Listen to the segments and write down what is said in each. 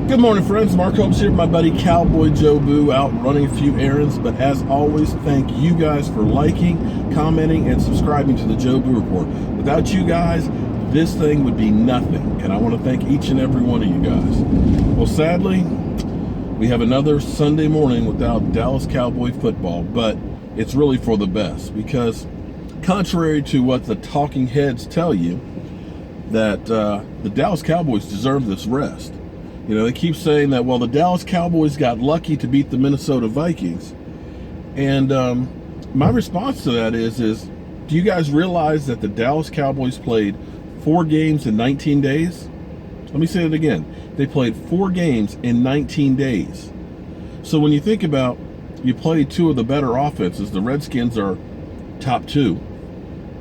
Good morning, friends. Mark Holmes here with my buddy Cowboy Joe Boo out running a few errands. But as always, thank you guys for liking, commenting, and subscribing to the Joe Boo Report. Without you guys, this thing would be nothing. And I want to thank each and every one of you guys. Well, sadly, we have another Sunday morning without Dallas Cowboy football. But it's really for the best because contrary to what the talking heads tell you, that the Dallas Cowboys deserve this rest. You know, they keep saying that, well, the Dallas Cowboys got lucky to beat the Minnesota Vikings. And my response to that is, do you guys realize that the Dallas Cowboys played 4 games in 19 days? Let me say it again. They played 4 games in 19 days. So when you think about, you played 2 of the better offenses, the Redskins are top 2.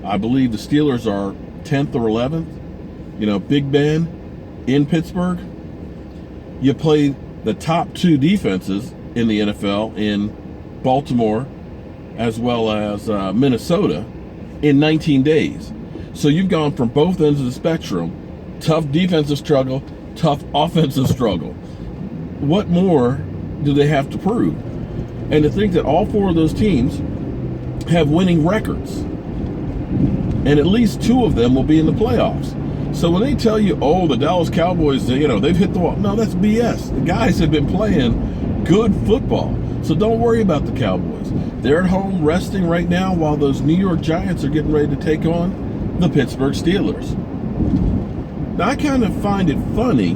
I believe the Steelers are 10th or 11th. You know, Big Ben in Pittsburgh. You played the top 2 defenses in the NFL in Baltimore as well as Minnesota in 19 days. So you've gone from both ends of the spectrum. Tough defensive struggle, tough offensive struggle. What more do they have to prove? And to think that all 4 of those teams have winning records. And at least 2 of them will be in the playoffs. So when they tell you, oh, the Dallas Cowboys, you know, they've hit the wall. No, that's BS. The guys have been playing good football. So don't worry about the Cowboys. They're at home resting right now while those New York Giants are getting ready to take on the Pittsburgh Steelers. Now, I kind of find it funny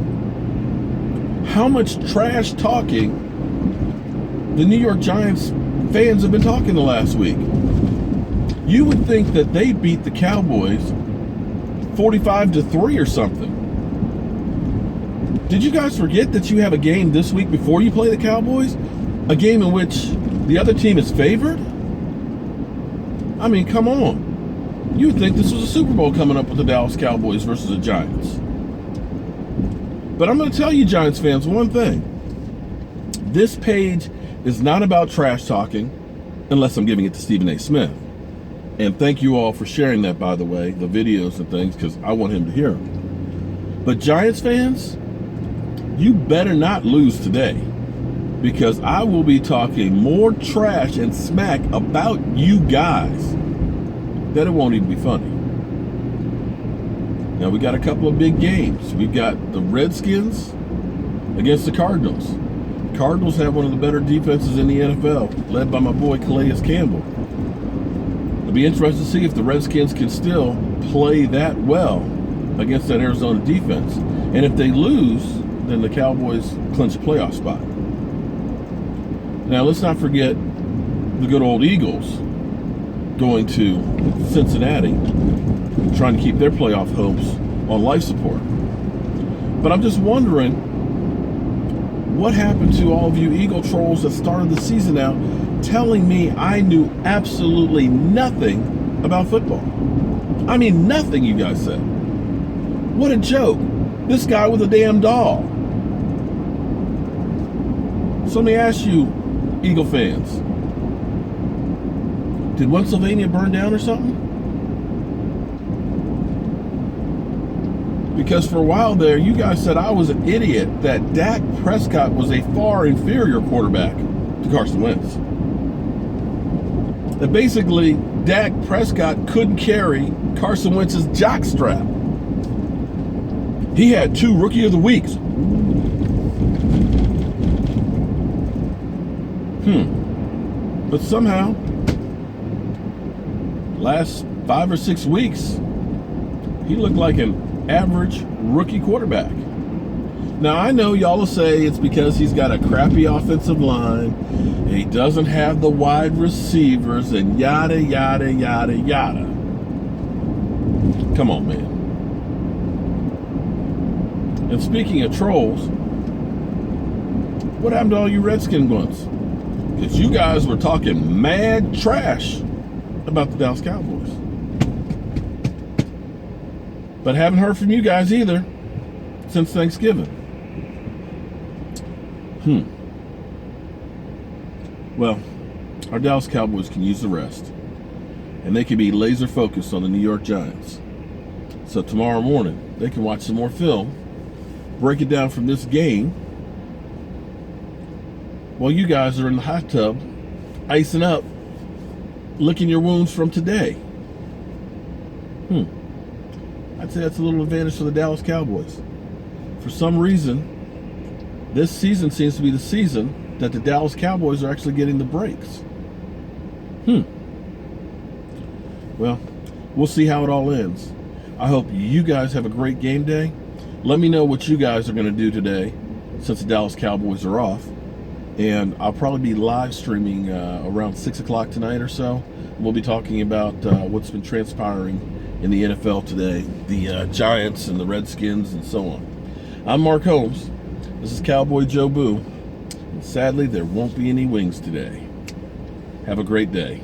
how much trash talking the New York Giants fans have been talking the last week. You would think that they beat the Cowboys 45-3 or something. Did you guys forget that you have a game this week before you play the Cowboys? A game in which the other team is favored? I mean, come on. You would think this was a Super Bowl coming up with the Dallas Cowboys versus the Giants. But I'm going to tell you, Giants fans, one thing. This page is not about trash talking, unless I'm giving it to Stephen A. Smith. And thank you all for sharing that, by the way, the videos and things, because I want him to hear them. But Giants fans, you better not lose today, because I will be talking more trash and smack about you guys that it won't even be funny. Now, we got a couple of big games. We've got the Redskins against the Cardinals. Cardinals have one of the better defenses in the NFL, led by my boy Calais Campbell. It'll be interesting to see if the Redskins can still play that well against that Arizona defense. And if they lose, then the Cowboys clinch a playoff spot. Now, let's not forget the good old Eagles going to Cincinnati, trying to keep their playoff hopes on life support. But I'm just wondering, what happened to all of you Eagle trolls that started the season out telling me I knew absolutely nothing about football? I mean, nothing, you guys said. What a joke. This guy with a damn doll. So let me ask you, Eagle fans, did Pennsylvania burn down or something? Because for a while there, you guys said I was an idiot, that Dak Prescott was a far inferior quarterback to Carson Wentz. That basically Dak Prescott couldn't carry Carson Wentz's jockstrap. He had 2 Rookie of the Weeks. But somehow, last 5 or 6 weeks, he looked like an average rookie quarterback. Now, I know y'all will say it's because he's got a crappy offensive line, and he doesn't have the wide receivers, and yada, yada, yada, yada. Come on, man. And speaking of trolls, what happened to all you Redskin ones? Because you guys were talking mad trash about the Dallas Cowboys. But haven't heard from you guys either since Thanksgiving. Well, our Dallas Cowboys can use the rest. And they can be laser focused on the New York Giants. So tomorrow morning, they can watch some more film, break it down from this game, while you guys are in the hot tub, icing up, licking your wounds from today. I'd say that's a little advantage for the Dallas Cowboys. For some reason, this season seems to be the season that the Dallas Cowboys are actually getting the breaks. Well, we'll see how it all ends. I hope you guys have a great game day. Let me know what you guys are going to do today since the Dallas Cowboys are off. And I'll probably be live streaming around 6 o'clock tonight or so. We'll be talking about what's been transpiring in the NFL today, the Giants and the Redskins and so on. I'm Mark Holmes. This is Cowboy Joe Boo. And sadly, there won't be any wings today. Have a great day.